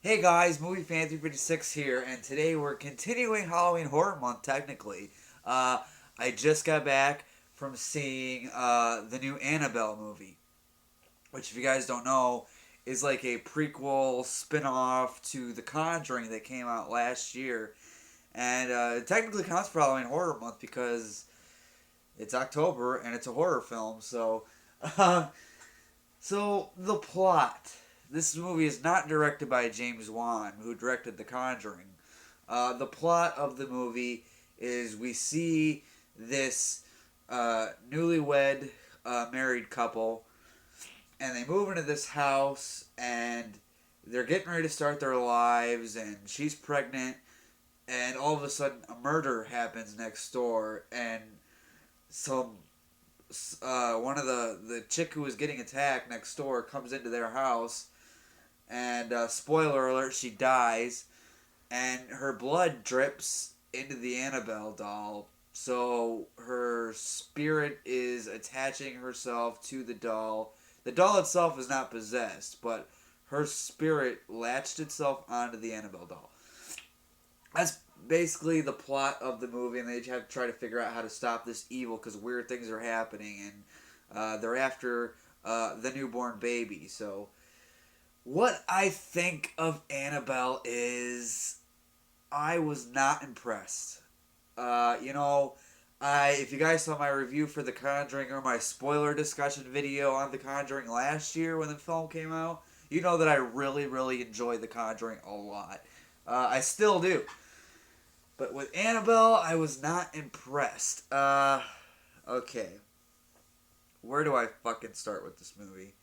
Hey guys, Movie Fan 356 here, and today we're continuing Halloween Horror Month, technically. Uh, I just got back from seeing the new Annabelle movie, which, if you guys don't know, is like a prequel spin off to The Conjuring that came out last year. And it technically counts for Halloween Horror Month because it's October and it's a horror film, so. Uh, so, the plot. This movie is not directed by James Wan, who directed The Conjuring. The plot of the movie is we see this newlywed married couple, and they move into this house, and they're getting ready to start their lives, and she's pregnant, and all of a sudden a murder happens next door, and some one of the chick who was getting attacked next door comes into their house, and spoiler alert, she dies, and her blood drips into the Annabelle doll. So her spirit is attaching herself to the doll. The doll itself is not possessed, but her spirit latched itself onto the Annabelle doll. That's basically the plot of the movie, and they have to try to figure out how to stop this evil because weird things are happening, and they're after the newborn baby. So, what I think of Annabelle is I was not impressed. You know, if you guys saw my review for The Conjuring or my spoiler discussion video on The Conjuring last year when the film came out, you know that I really, really enjoyed The Conjuring a lot. I still do. But with Annabelle, I was not impressed. Okay. Where do I fucking start with this movie?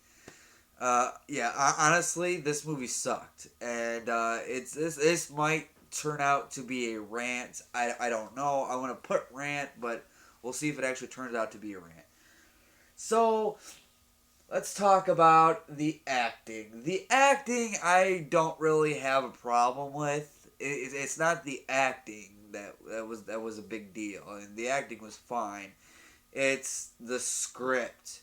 Honestly, this movie sucked. And this might turn out to be a rant. I don't know. I want to put rant, but we'll see if it actually turns out to be a rant. So, let's talk about the acting. The acting, I don't really have a problem with. It's not the acting that was a big deal, and the acting was fine. It's the script,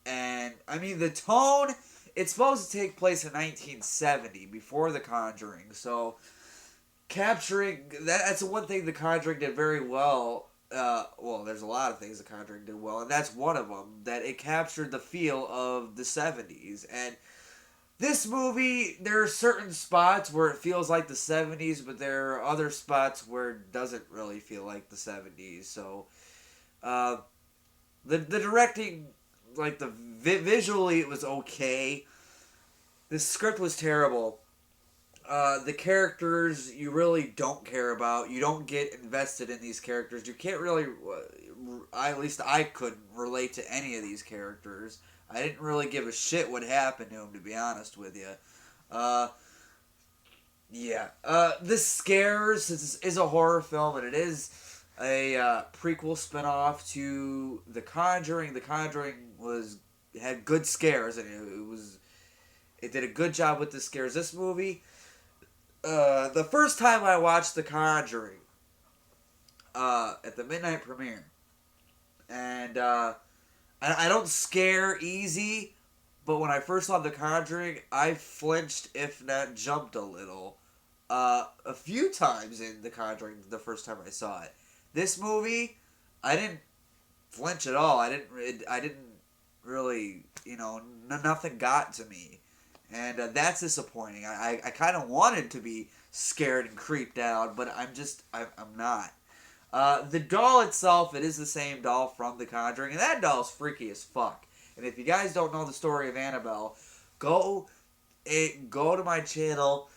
and I mean the tone. It's supposed to take place in 1970, before The Conjuring, so capturing that's the one thing The Conjuring did very well. Well, there's a lot of things The Conjuring did well, and that's one of them. That it captured the feel of the 70s, and this movie, there are certain spots where it feels like the 70s, but there are other spots where it doesn't really feel like the 70s. So, uh, the directing, like visually, it was okay. The script was terrible. The characters you really don't care about. You don't get invested in these characters. You can't really, at least I couldn't relate to any of these characters. I didn't really give a shit what happened to him, to be honest with you. Uh, this Scares is a horror film, and it is a prequel spinoff to The Conjuring. The Conjuring had good scares, and it did a good job with the scares. This movie, the first time I watched The Conjuring, at the midnight premiere, and I don't scare easy, but when I first saw The Conjuring, I flinched, if not jumped a little, a few times in The Conjuring the first time I saw it. This movie, I didn't flinch at all. I didn't really, nothing got to me, and that's disappointing. I kind of wanted to be scared and creeped out, but I'm not. The doll itself, it is the same doll from The Conjuring, and that doll's freaky as fuck. And if you guys don't know the story of Annabelle, go to my channel.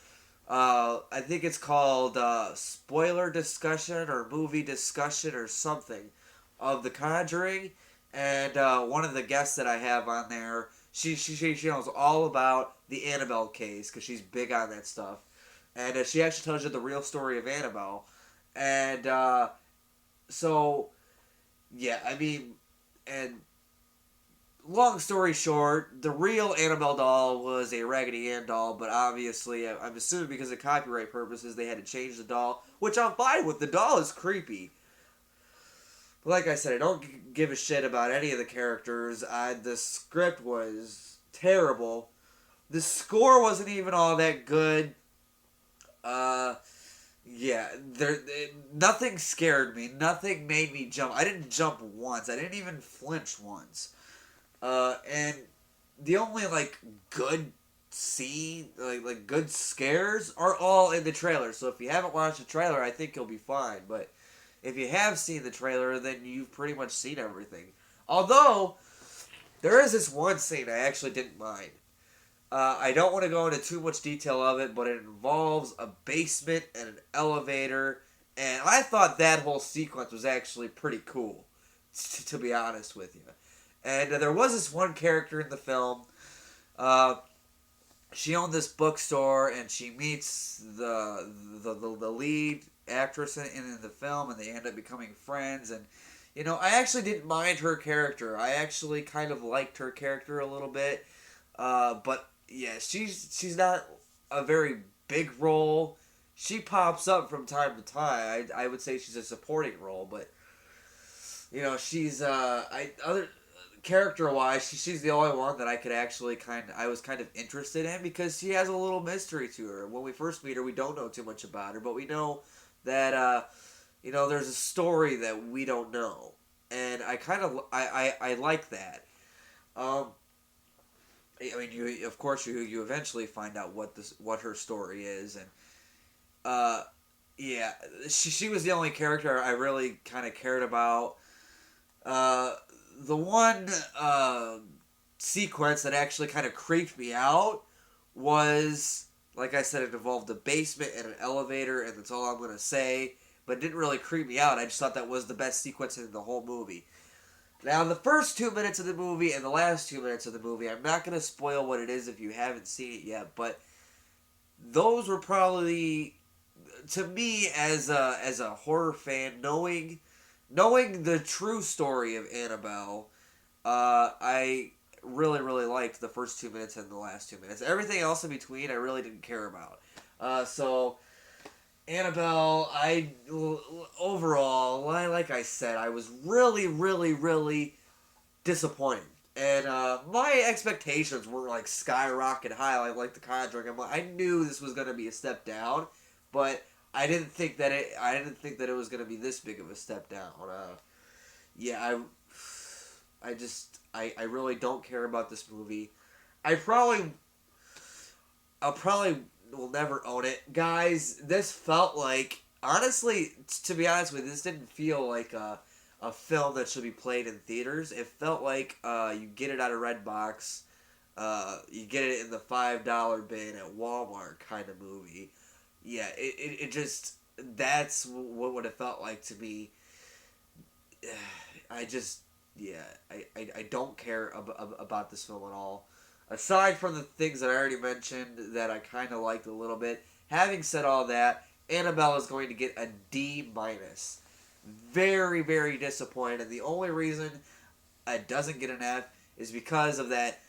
I think it's called Spoiler Discussion or Movie Discussion or something of The Conjuring. And one of the guests that I have on there, she knows all about the Annabelle case because she's big on that stuff. And she actually tells you the real story of Annabelle. And so, yeah, I mean, and long story short, the real Annabelle doll was a Raggedy Ann doll, but obviously, I'm assuming because of copyright purposes, they had to change the doll, which I'm fine with. The doll is creepy. But like I said, I don't give a shit about any of the characters. The script was terrible. The score wasn't even all that good. Uh, yeah, nothing scared me. Nothing made me jump. I didn't jump once. I didn't even flinch once. And the only like good good scares are all in the trailer. So if you haven't watched the trailer, I think you'll be fine. But if you have seen the trailer, then you've pretty much seen everything. Although there is this one scene I actually didn't mind. I don't want to go into too much detail of it, but it involves a basement and an elevator, and I thought that whole sequence was actually pretty cool, to be honest with you. And there was this one character in the film. Uh, she owned this bookstore, and she meets the lead actress in the film, and they end up becoming friends. And I actually didn't mind her character. I actually kind of liked her character a little bit. But yeah, she's not a very big role. She pops up from time to time. I would say she's a supporting role, but she's I other character wise, she's the only one that I could actually I was kind of interested in because she has a little mystery to her. When we first meet her, we don't know too much about her, but we know that there's a story that we don't know, and I kind of I like that. Um, I mean, you of course you eventually find out what her story is, and uh, yeah, she was the only character I really kind of cared about. Uh, the one sequence that actually kind of creeped me out was, like I said, it involved a basement and an elevator, and that's all I'm gonna say. But it didn't really creep me out. I just thought that was the best sequence in the whole movie. Now, the first 2 minutes of the movie and the last 2 minutes of the movie, I'm not going to spoil what it is if you haven't seen it yet, but those were probably, to me as a horror fan, knowing the true story of Annabelle, I really really liked the first 2 minutes and the last 2 minutes. Everything else in between, I really didn't care about. So Annabelle, overall, like I said, I was really, really, really disappointed. And my expectations were like skyrocket high, like The Conjuring. I knew this was gonna be a step down, but I didn't think that it was gonna be this big of a step down. Yeah, I really don't care about this movie. I probably I'll probably will never own it, guys. This felt like, honestly, to be honest with you, this didn't feel like a film that should be played in theaters. It felt like you get it out of Redbox, you get it in the $5 bin at Walmart kind of movie. Yeah, it just, that's what it felt like to me. I just, yeah, I don't care about this film at all. Aside from the things that I already mentioned that I kind of liked a little bit, having said all that, Annabelle is going to get a D minus. Very, very disappointed. And the only reason it doesn't get an F is because of that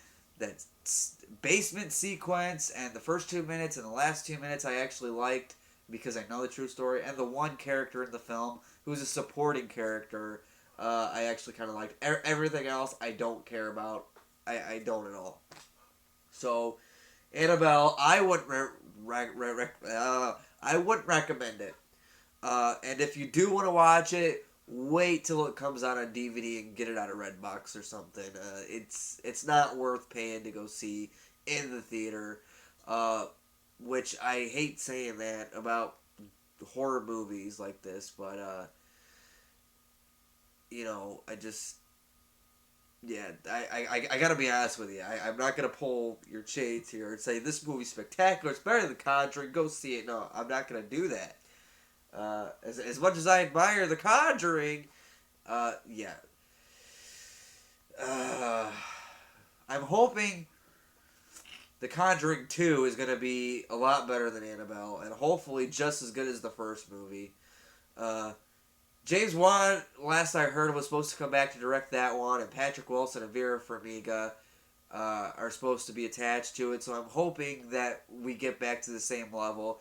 basement sequence and the first 2 minutes and the last 2 minutes I actually liked because I know the true story, and the one character in the film who's a supporting character I actually kind of liked. Everything else I don't care about. I don't at all. So, Annabelle, I wouldn't recommend it. And if you do want to watch it, wait till it comes out on DVD and get it out of Redbox or something. It's not worth paying to go see in the theater. Which I hate saying that about horror movies like this, but I just, yeah, I gotta be honest with you. I'm not gonna pull your shades here and say this movie's spectacular. It's better than The Conjuring. Go see it. No, I'm not gonna do that. As much as I admire The Conjuring, yeah. Uh, I'm hoping The Conjuring 2 is gonna be a lot better than Annabelle, and hopefully just as good as the first movie. Uh, James Wan, last I heard, was supposed to come back to direct that one, and Patrick Wilson and Vera Farmiga are supposed to be attached to it. So I'm hoping that we get back to the same level.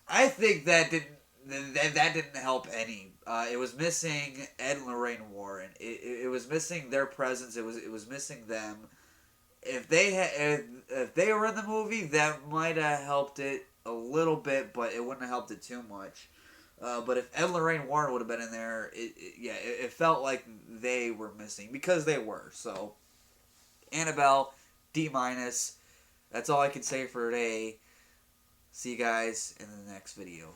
I think that didn't help any. It was missing Ed and Lorraine Warren. It was missing their presence. It was missing them. If they were in the movie, that might have helped it a little bit, but it wouldn't have helped it too much. But if Ed and Lorraine Warren would have been in there, it felt like they were missing because they were. So Annabelle, D minus. That's all I can say for today. See you guys in the next video.